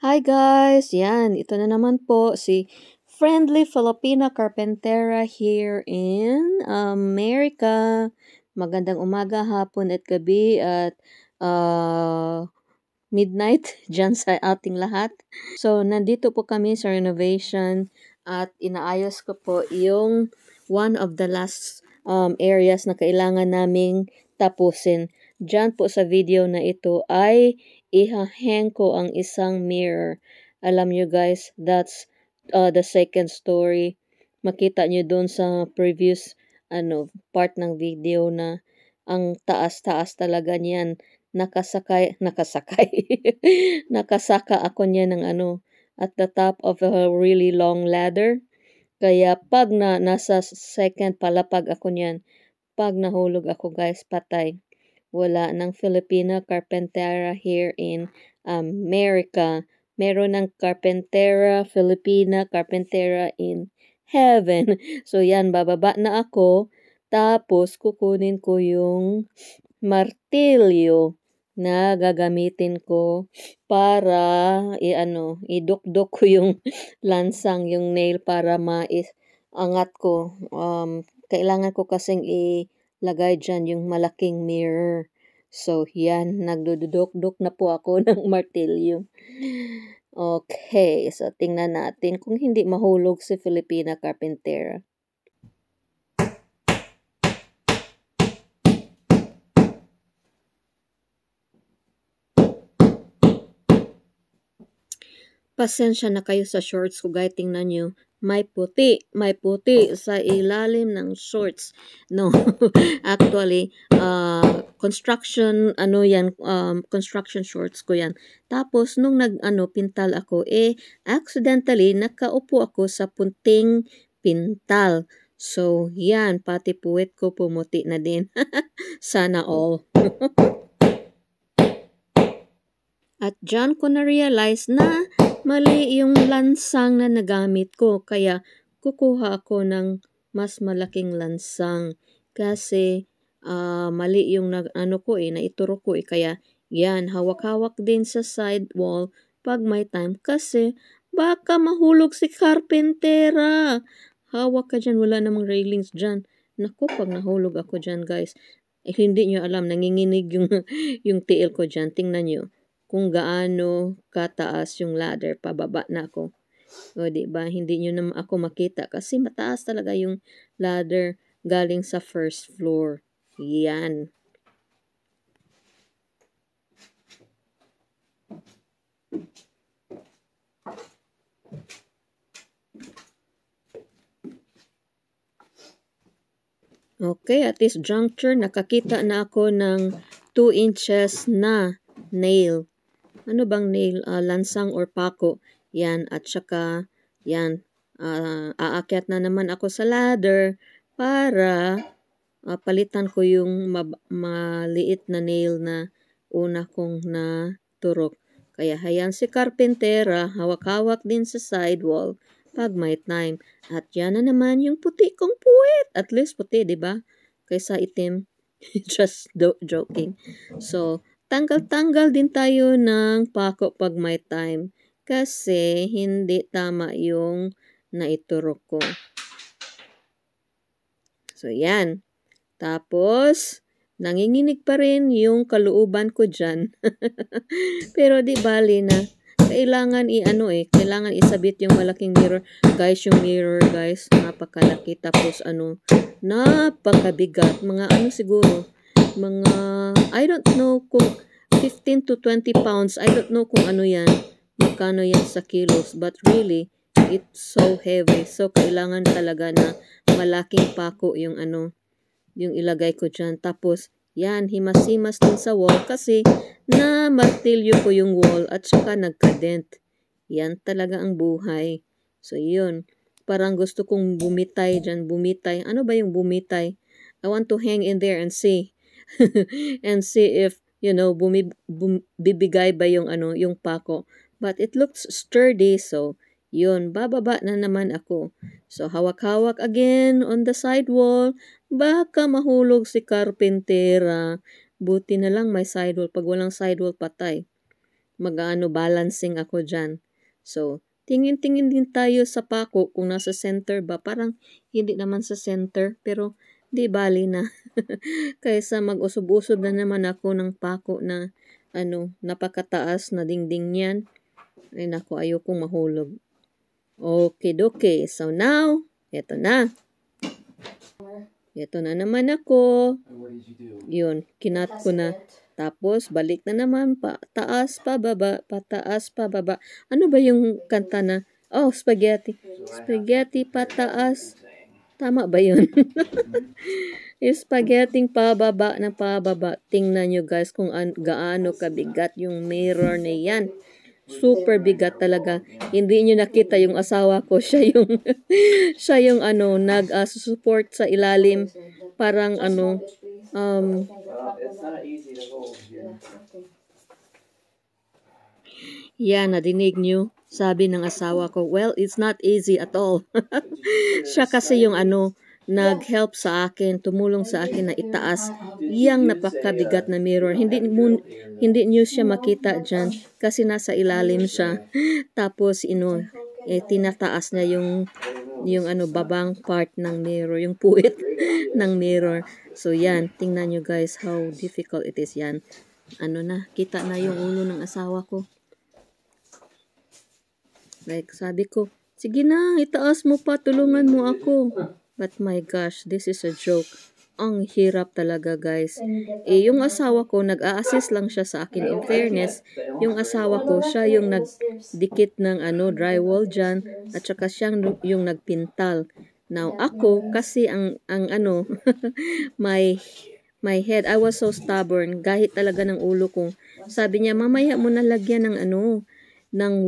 Hi guys! Yan, ito na naman po si Friendly Filipina Carpentera here in America. Magandang umaga, hapon at gabi at midnight dyan sa ating lahat. So, nandito po kami sa renovation at inaayos ko po yung one of the last areas na kailangan naming tapusin. Diyan po sa video na ito ay ihahang ko ang isang mirror. Alam nyo guys, that's the second story. Makita nyo doon sa previous part ng video na ang taas-taas talaga niyan. Nakasaka ako niya ng at the top of a really long ladder. Kaya pag nasa second palapag ako niyan, pag nahulog ako guys, patay. Wala ng Filipina Carpentera here in America. Meron ng Filipina Carpentera in heaven. So yan, bababa na ako. Tapos kukunin ko yung martilyo na gagamitin ko para idukdok ko yung lansang, yung nail para angat ko. Kailangan ko kasing ilagay dyan yung malaking mirror. So, yan, nagdudukdok na po ako ng martilyo. Okay, so tingnan natin kung hindi mahulog si Filipina Carpentera. Pasensya na kayo sa shorts ko guys, tingnan nyo. May puti sa ilalim ng shorts. No, actually, construction, construction shorts ko yan. Tapos, nung pintal ako, accidentally, nakaupo ako sa punting pintal. So, yan, pati puwet ko pumuti na din. Sana all. At dyan ko na-realize na mali yung lansang na nagamit ko. Kaya kukuha ako ng mas malaking lansang. Kasi mali yung naituro ko. Kaya yan, hawak-hawak din sa side wall pag may time. Kasi baka mahulog si Carpentera. Hawak ka dyan, wala namang railings dyan. Naku, pag nahulog ako dyan guys, hindi nyo alam, nanginginig yung tiil ko dyan. Tingnan nyo kung gaano kataas yung ladder, pababa na ako. O, diba? Hindi nyo naman ako makita kasi mataas talaga yung ladder galing sa first floor. Yan. Okay, at this juncture, nakakita na ako ng 2 inches na nail. Ano bang nail? Lansang or pako. Yan. At saka, yan. Aakyat na naman ako sa ladder para palitan ko yung maliit na nail na una kong naturok. Kaya hayan si Carpentera, hawak-hawak din sa sidewall pag may time. At yan na naman yung puti kong puwet. At least puti, di ba? Kaysa itim. Just joking. So, tanggal-tanggal din tayo ng pako pag may time kasi hindi tama yung naiturok ko. So, yan. Tapos, nanginginig pa rin yung kalooban ko dyan. Pero di bali na. Kailangan kailangan isabit yung malaking mirror. Guys, yung mirror, guys, napakalaki. Tapos, napakabigat. Mga siguro, mga, I don't know kung 15 to 20 pounds. I don't know kung yan. Magkano yan sa kilos. But really, it's so heavy. So, kailangan talaga na malaking pako yung yung ilagay ko dyan. Tapos, yan, himas-himas din sa wall kasi na martilyo ko yung wall at saka nagka-dent. Yan talaga ang buhay. So, yun. Parang gusto kong bumitay dyan. Bumitay. Ano ba yung bumitay? I want to hang in there and see. And see if, bibigay ba yung yung pako. But it looks sturdy, so yun, bababa na naman ako. So, hawak-hawak again on the sidewall. Baka mahulog si Carpentera. Buti na lang may sidewall. Pag walang sidewall, patay. mag-ano balancing ako dyan. So, tingin-tingin din tayo sa pako kung nasa center ba. Parang hindi naman sa center, pero di bali na. Kaysa mag-usog-usog na naman ako ng pako na napakataas na dingding niyan. Ay naku, ayokong mahulog. Okay, okay. So now, eto na. Ito na naman ako. Yun, kinat ko na. Tapos, balik na naman, pataas, pababa, pataas, pababa. Ano ba yung kanta na? Oh, spaghetti. Spaghetti, pataas. Tama ba yun? Yung spaghetti pababa na pababa. Tingnan nyo guys kung gaano kabigat yung mirror na yan. Super bigat talaga. Hindi niyo nakita yung asawa ko. Siya yung siya yung nag-support sa ilalim. Parang It's not easy to hold here. yeah, nadinig niyo. Sabi ng asawa ko, well, it's not easy at all. Siya kasi yung nag-help sa akin, tumulong sa akin na itaas yang napakabigat na mirror. Hindi niyo siya makita dyan kasi nasa ilalim siya. Tapos, tinataas niya yung babang part ng mirror, yung puwit ng mirror. So, yan. Tingnan nyo guys how difficult it is yan. Kita na yung ulo ng asawa ko. Like, sabi ko, sige na, itaas mo pa, tulungan mo ako. But my gosh, this is a joke. Ang hirap talaga, guys. Yung asawa ko, nag-a-assist lang siya sa akin. In fairness, yung asawa ko, siya yung nagdikit ng drywall dyan, at saka siya yung nagpintal. Now, ako, kasi my head, I was so stubborn, gahit talaga ng ulo ko. Sabi niya, mamaya mo na lagyan ng ng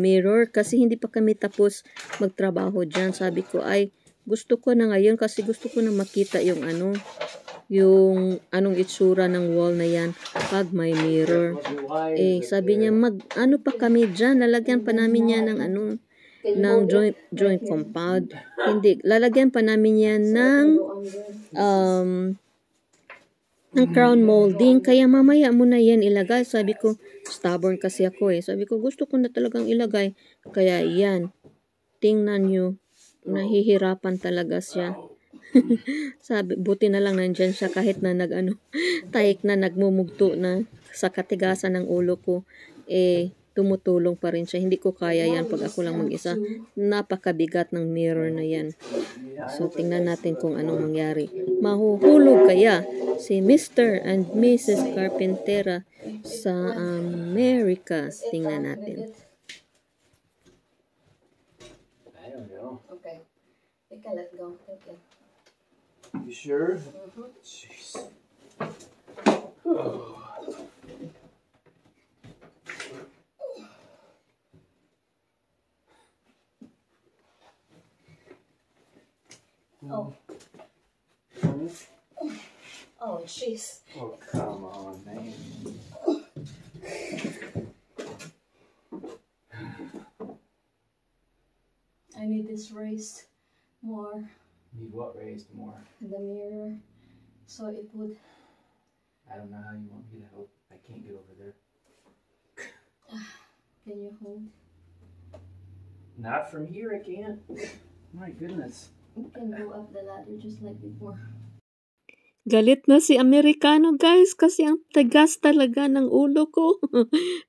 mirror, kasi hindi pa kami tapos magtrabaho dyan. Sabi ko, ay, gusto ko na ngayon kasi gusto ko na makita yung yung anong itsura ng wall na yan pag may mirror. Sabi niya, pa kami dyan, lalagyan pa namin yan ng ng joint compound. Hindi, lalagyan pa namin yan ng crown molding, kaya mamaya mo na yan ilagay. Sabi ko, stubborn kasi ako Sabi ko, gusto ko na talagang ilagay. Kaya yan, tingnan nyo, nahihirapan talaga siya. Sabi, buti na lang nandyan siya kahit na taik na nagmumugto na sa katigasan ng ulo ko. Tumutulong pa rin siya. Hindi ko kaya yan pag ako lang mag-isa. Napakabigat ng mirror na yan. So, tingnan natin kung anong mangyari. Mahuhulog kaya si Mr. and Mrs. Carpintera sa America. Tingnan natin. I don't know. Okay. Take a let go. Take it. You sure? Jeez. Oh. Oh. Oh, jeez. Oh, come on, man. I need this raised more. Need what raised more? The mirror. So it would. I don't know how you want me to help. I can't get over there. Can you hold? Not from here, I can't. My goodness. You can go up the ladder just like before. Galit na si Amerikano guys kasi ang tagas talaga ng ulo ko.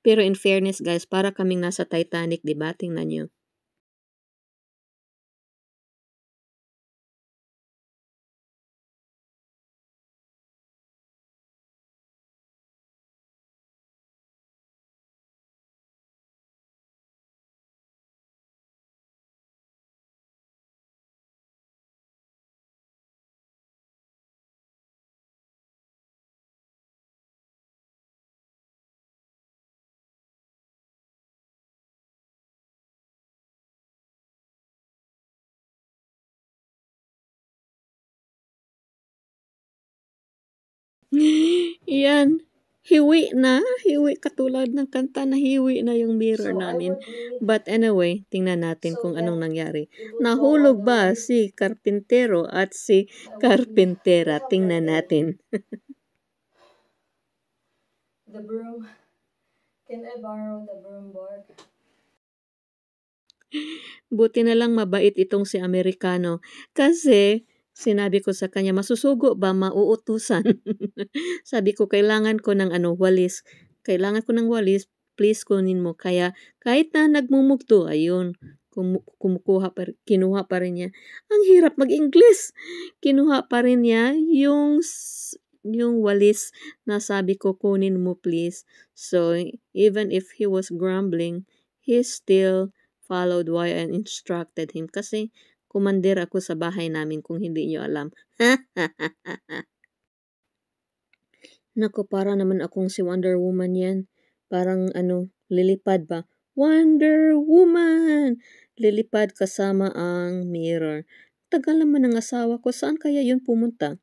Pero in fairness guys, para kaming nasa Titanic, diba? Tingnan nyo. Yan. Hiwi na. Hiwi. Katulad ng kanta na hiwi na yung mirror namin. But anyway, tingnan natin kung anong nangyari. Nahulog ba si Carpintero at si Carpintera? Tingnan natin. The broom Can I borrow the broom board? Buti na lang mabait itong si Amerikano. Kasi, sinabi ko sa kanya, masusugo ba? Mauutusan. Sabi ko, kailangan ko ng walis. Kailangan ko ng walis, please kunin mo. Kaya, kahit na nagmumugto, ayun, kinuha pa rin niya. Ang hirap mag-English. Kinuha pa rin niya yung walis na sabi ko, kunin mo please. So, even if he was grumbling, he still followed why I instructed him. Kasi, kumandir ako sa bahay namin kung hindi nyo alam. Nako, para naman akong si Wonder Woman yan. Parang lilipad ba? Wonder Woman! Lilipad kasama ang mirror. Tagal naman ng asawa ko. Saan kaya yun pumunta?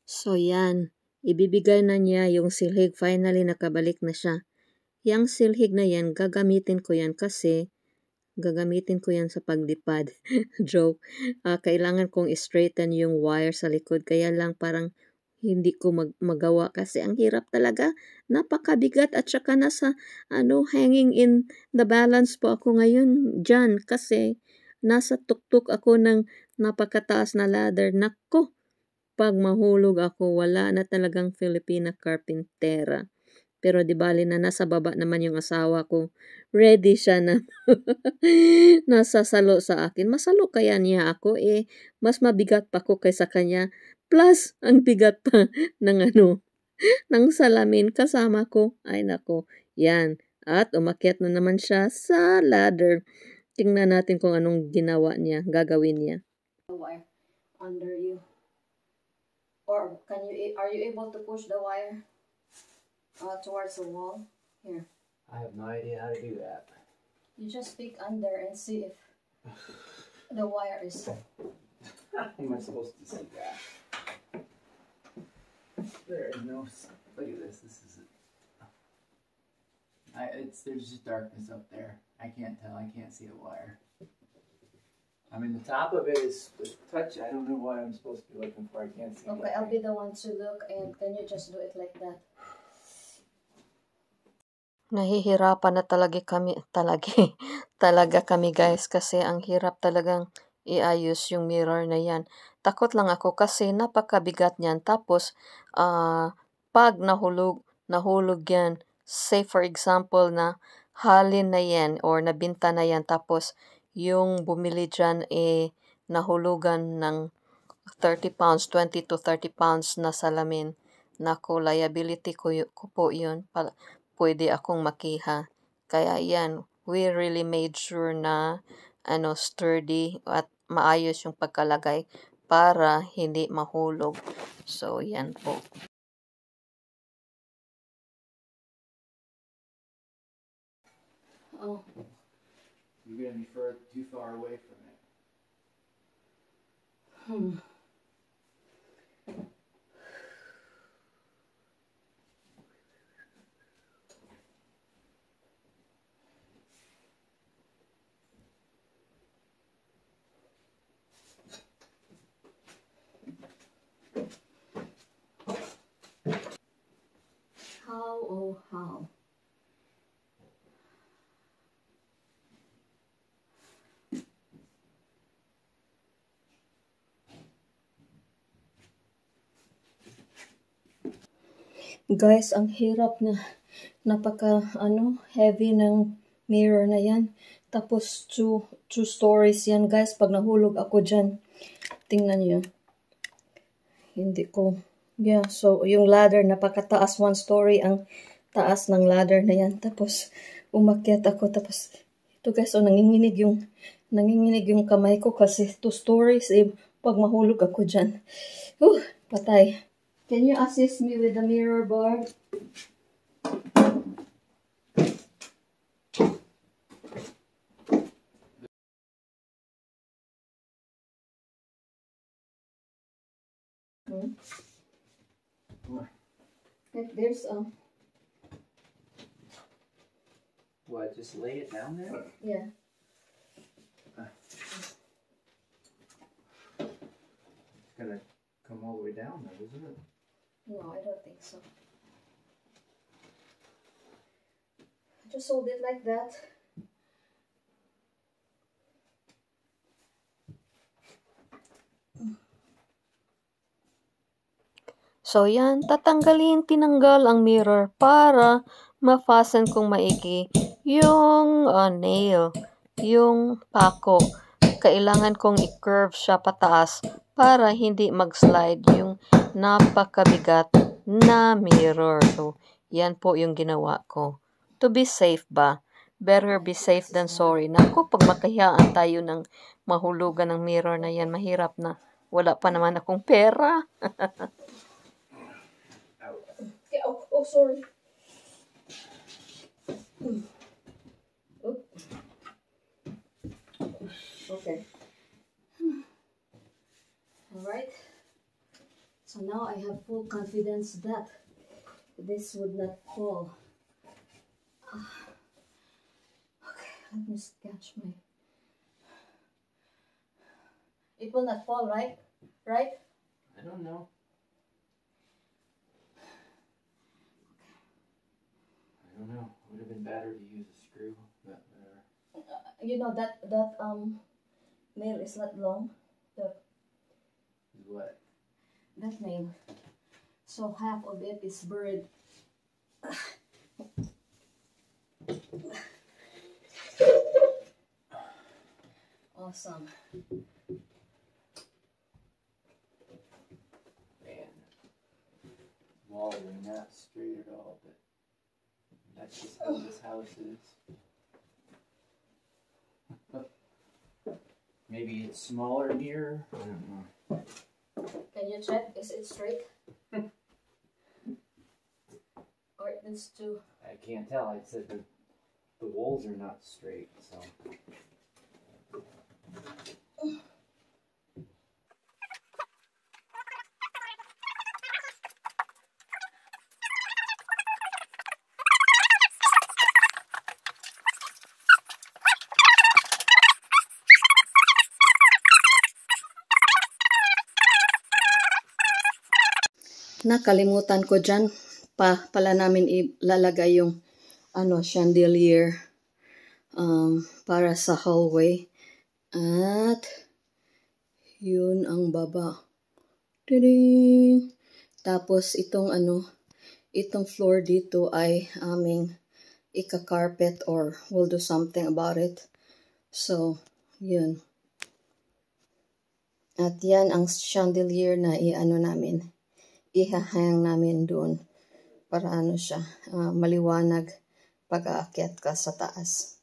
So yan, ibibigay na niya yung silhig. Finally, nakabalik na siya. Yang silhig na yan, gagamitin ko yan kasi gagamitin ko yan sa paglipad. Joke. Kailangan kong straighten yung wire sa likod. Kaya lang parang hindi ko magawa kasi ang hirap talaga. Napakabigat at saka nasa hanging in the balance po ako ngayon dyan kasi nasa tuktok ako ng napakataas na ladder. Nako, pag mahulog ako, wala na talagang Filipina carpintera. Pero di bali na nasa baba naman yung asawa ko. Ready siya na nasa salo sa akin. Masalo kaya niya ako mas mabigat pa ko kaysa kanya. Plus, ang bigat pa ng ng salamin kasama ko. Ay nako, yan. At umakyat na naman siya sa ladder. Tingnan natin kung anong ginawa niya, gagawin niya. The wire under you. Or are you able to push the wire towards the wall? Here. I have no idea how to do that. You just peek under and see if the wire is... How am I supposed to see that? There is no... Look at this. This is... There's just darkness up there. I can't tell. I can't see a wire. I mean, the top of it is touch. I don't know what I'm supposed to be looking for. I can't see. Okay, I'll be the one to look, and can you just do it like that? Nahihirapan na talaga kami guys kasi ang hirap talagang iayos yung mirror na yan. Takot lang ako kasi napakabigat niyan. Tapos, pag nahulog yan, say for example na halin na yan or nabinta na yan, tapos yung bumili dyan nahulugan ng 30 pounds, 20 to 30 pounds na salamin. Naku, liability ko po yun. Pwede akong makiha. Kaya yan, we really made sure na sturdy at maayos yung pagkalagay para hindi mahulog. So, yan po. Oh. You're going to be too far away from it. How, oh how. Guys, ang hirap na heavy ng mirror na yan. Tapos two stories yan guys. Pag nahulog ako dyan, tingnan nyo. Hindi ko, so yung ladder napakataas, 1 story ang taas ng ladder na yan. Tapos umakyat ako, tapos ito guys, nanginginig yung kamay ko kasi 2 stories pag mahulog ako dyan. Patay. Can you assist me with the mirror board? There's What, just lay it down there? yeah. It's gonna come all the way down though, isn't it? No, I don't think so. Just hold it like that. So yan, tinanggal ang mirror para ma-fasten kong maigi yung nail, yung pako. Kailangan kong i-curve siya pataas para hindi mag-slide yung napakabigat na mirror. So, yan po yung ginawa ko. To be safe ba? Better be safe than sorry. Naku, pag makahiyaan tayo ng mahulugan ng mirror na yan, mahirap na. Wala pa naman akong pera. Okay, oh, sorry. Okay. Alright. So now I have full confidence that this would not fall. Okay, let me sketch my... It will not fall, right? Right? I don't know. I don't know. It would have been better to use a screw, but whatever. You know that nail is not long. What? That nail. So half of it is buried. Awesome. Man, walls are not straight at all, but that's just how this house is. Maybe it's smaller here. I don't know. Can you check? Is it straight? Or it's too... I can't tell. I said the walls are not straight, so. Nakalimutan ko dyan pala namin ilalagay yung chandelier para sa hallway. At yun ang baba. Ding! Tapos itong floor dito ay aming ika-carpet or we'll do something about it. So, yun. At yan ang chandelier na namin. Ihahang namin doon para siya maliwanag pag aakyat ka sa taas.